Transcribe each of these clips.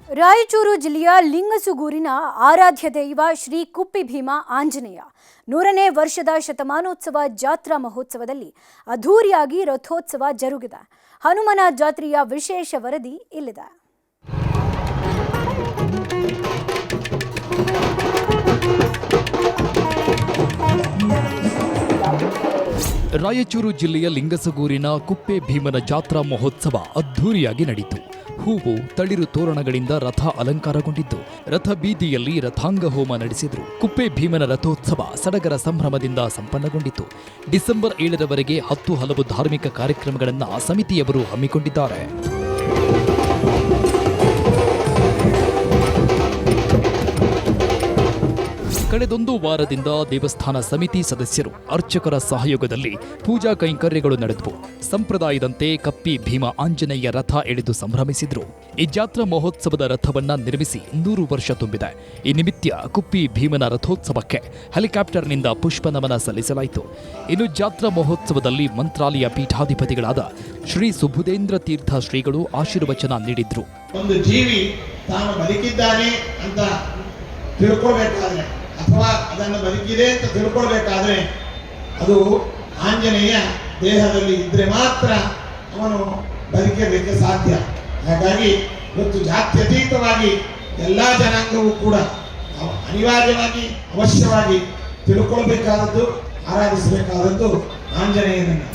ರಾಯಚೂರು ಜಿಲ್ಲೆಯ ಲಿಂಗಸುಗೂರಿನ ಆರಾಧ್ಯ ದೈವ ಶ್ರೀ ಕುಪ್ಪಿ ಭೀಮಾ ಆಂಜನೇಯ 100ನೇ ವರ್ಷದ ಶತಮಾನೋತ್ಸವ ಜಾತ್ರಾ ಮಹೋತ್ಸವದಲ್ಲಿ ಅದ್ಧೂರಿಯಾಗಿ ರಥೋತ್ಸವ ಜರುಗಿದೆ. ಹನುಮನ ಜಾತ್ರೆಯ ವಿಶೇಷ ವರದಿ ಇಲ್ಲಿದೆ. ರಾಯಚೂರು ಜಿಲ್ಲೆಯ ಲಿಂಗಸಗೂರಿನ ಕುಪ್ಪೆ ಭೀಮನ ಜಾತ್ರಾ ಮಹೋತ್ಸವ ಅದ್ಧೂರಿಯಾಗಿ ನಡೆಯಿತು. ಹೂವು ತಳಿರು ತೋರಣಗಳಿಂದ ರಥ ಅಲಂಕಾರಗೊಂಡಿದ್ದು ರಥ ಬೀದಿಯಲ್ಲಿ ರಥಾಂಗ ಹೋಮ ನಡೆಸಿದರು. ಕುಪ್ಪೆ ಭೀಮನ ರಥೋತ್ಸವ ಸಡಗರ ಸಂಭ್ರಮದಿಂದ ಸಂಪನ್ನಗೊಂಡಿತು. ಡಿಸೆಂಬರ್ 7ರವರೆಗೆ 10 ಹಲವು ಧಾರ್ಮಿಕ ಕಾರ್ಯಕ್ರಮಗಳನ್ನು ಸಮಿತಿಯವರು ಹಮ್ಮಿಕೊಂಡಿದ್ದಾರೆ. ಕಳೆದೊಂದು ವಾರದಿಂದ ದೇವಸ್ಥಾನ ಸಮಿತಿ ಸದಸ್ಯರು ಅರ್ಚಕರ ಸಹಯೋಗದಲ್ಲಿ ಪೂಜಾ ಕೈಂಕರ್ಯಗಳು ನಡೆದವು. ಸಂಪ್ರದಾಯದಂತೆ ಕಪ್ಪಿ ಭೀಮ ಆಂಜನೇಯ ರಥ ಎಳೆದು ಸಂಭ್ರಮಿಸಿದ್ರು. ಈ ಜಾತ್ರಾ ಮಹೋತ್ಸವದ ರಥವನ್ನ ನಿರ್ಮಿಸಿ 100 ವರ್ಷ ತುಂಬಿದೆ. ಈ ನಿಮಿತ್ತ ಕುಪ್ಪಿ ಭೀಮನ ರಥೋತ್ಸವಕ್ಕೆ ಹೆಲಿಕಾಪ್ಟರ್ನಿಂದ ಪುಷ್ಪ ನಮನ ಸಲ್ಲಿಸಲಾಯಿತು. ಇನ್ನು ಜಾತ್ರಾ ಮಹೋತ್ಸವದಲ್ಲಿ ಮಂತ್ರಾಲಯ ಪೀಠಾಧಿಪತಿಗಳಾದ ಶ್ರೀ ಸುಬುಧೇಂದ್ರ ತೀರ್ಥ ಶ್ರೀಗಳು ಆಶೀರ್ವಚನ ನೀಡಿದ್ರು. ಒಂದು ಜೀವಿ ತಾನು ಬದುಕಿದ್ದಾನೆ ಅಂತ ತಿಳ್ಕೊಳ್ಬೇಕಾದ್ರೆ ಅಥವಾ ಅದನ್ನು ಬದುಕಿದೆ ಅಂತ ತಿಳ್ಕೊಳ್ಬೇಕಾದ್ರೆ ಅದು ಆಂಜನೇಯ ದೇಹದಲ್ಲಿ ಇದ್ರೆ ಮಾತ್ರ ಅವನು ಬದುಕಲಿಕ್ಕೆ ಸಾಧ್ಯ. ಹಾಗಾಗಿ ಇವತ್ತು ಜಾತ್ಯತೀತವಾಗಿ ಎಲ್ಲ ಜನಾಂಗವೂ ಕೂಡ ಅನಿವಾರ್ಯವಾಗಿ ಅವಶ್ಯವಾಗಿ ತಿಳ್ಕೊಳ್ಬೇಕಾದದ್ದು, ಆರಾಧಿಸಬೇಕಾದದ್ದು ಆಂಜನೇಯನನ್ನು.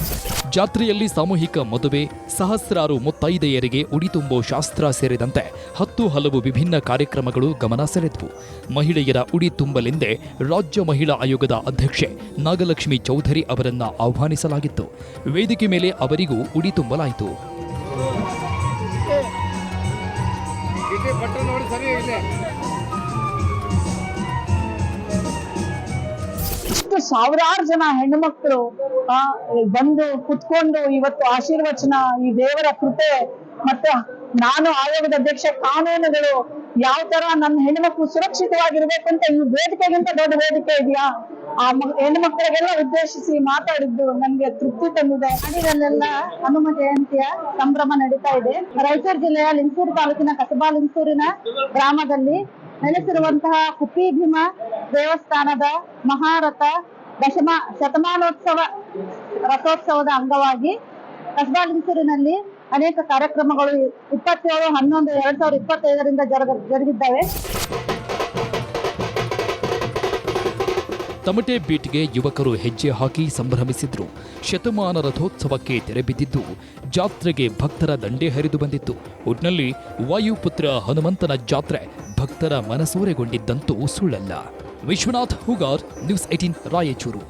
ಜಾತ್ರೆಯಲ್ಲಿ ಸಾಮೂಹಿಕ ಮದುವೆ, ಸಹಸ್ರಾರು ಮುತ್ತೈದೆಯರಿಗೆ ಉಡಿ ತುಂಬೋ ಶಾಸ್ತ್ರ ಸೇರಿದಂತೆ 10 ಹಲವು ವಿಭಿನ್ನ ಕಾರ್ಯಕ್ರಮಗಳು ಗಮನ ಸೆಳೆದವು. ಮಹಿಳೆಯರ ಉಡಿ ತುಂಬಲೆಂದೇ ರಾಜ್ಯ ಮಹಿಳಾ ಆಯೋಗದ ಅಧ್ಯಕ್ಷೆ ನಾಗಲಕ್ಷ್ಮಿ ಚೌಧರಿ ಅವರನ್ನ ಆಹ್ವಾನಿಸಲಾಗಿತ್ತು. ವೇದಿಕೆ ಮೇಲೆ ಅವರಿಗೂ ಉಡಿ ತುಂಬಲಾಯಿತು. ಸಾವಿರಾರು ಜನ ಹೆಣ್ಣು ಮಕ್ಕಳು ಬಂದು ಕುತ್ಕೊಂಡು ಇವತ್ತು ಆಶೀರ್ವಚನ, ಈ ದೇವರ ಕೃಪೆ, ಮತ್ತೆ ನಾನು ಆಯೋಗದ ಅಧ್ಯಕ್ಷ, ಕಾನೂನುಗಳು ಯಾವ ತರ ನನ್ನ ಹೆಣ್ಣು ಮಕ್ಕಳು ಸುರಕ್ಷಿತವಾಗಿರ್ಬೇಕು ಅಂತ ಈ ವೇದಿಕೆಗಿಂತ ದೊಡ್ಡ ವೇದಿಕೆ ಇದೆಯಾ? ಆ ಹೆಣ್ಣು ಮಕ್ಕಳಿಗೆಲ್ಲ ಉದ್ದೇಶಿಸಿ ಮಾತಾಡಿದ್ದು ನನಗೆ ತೃಪ್ತಿ ತಂದಿದೆ. ನಾಡಿನಲ್ಲೆಲ್ಲ ಹನುಮ ಜಯಂತಿಯ ಸಂಭ್ರಮ ನಡೀತಾ ಇದೆ. ರಾಯಚೂರು ಜಿಲ್ಲೆಯ ಲಿಂಗಸೂರು ತಾಲೂಕಿನ ಕಸಬಾ ಲಿಂಗಸೂರಿನ ಗ್ರಾಮದಲ್ಲಿ ನೆಲೆಸಿರುವಂತಹ ಕುಪ್ಪಿ ಭೀಮ ದೇವಸ್ಥಾನದ ಮಹಾರಥ ಶತಮಾನೋತ್ಸವ ರಥೋತ್ಸವದ ಅಂಗವಾಗಿ ಕಸಬಾ ಲಿಂಗಸೂರಿನಲ್ಲಿ ಅನೇಕ ಕಾರ್ಯಕ್ರಮಗಳು 27/11/2025ರಿಂದ ಜರುಗಿದ್ದಾವೆ. ತಮಟೆ ಬೀಟ್ಗೆ ಯುವಕರು ಹೆಜ್ಜೆ ಹಾಕಿ ಸಂಭ್ರಮಿಸಿದ್ರು. ಶತಮಾನ ರಥೋತ್ಸವಕ್ಕೆ ತೆರೆಬಿದ್ದಿದ್ದು ಜಾತ್ರೆಗೆ ಭಕ್ತರ ದಂಡೆ ಹರಿದು ಬಂದಿತ್ತು. ಒಟ್ನಲ್ಲಿ ವಾಯುಪುತ್ರ ಹನುಮಂತನ ಜಾತ್ರೆ ಭಕ್ತರ ಮನಸೂರೆಗೊಂಡಿದ್ದಂತೂ ಸುಳ್ಳಲ್ಲ. ವಿಶ್ವನಾಥ್ ಹುಗಾರ್, ನ್ಯೂಸ್ 18 ರಾಯಚೂರು.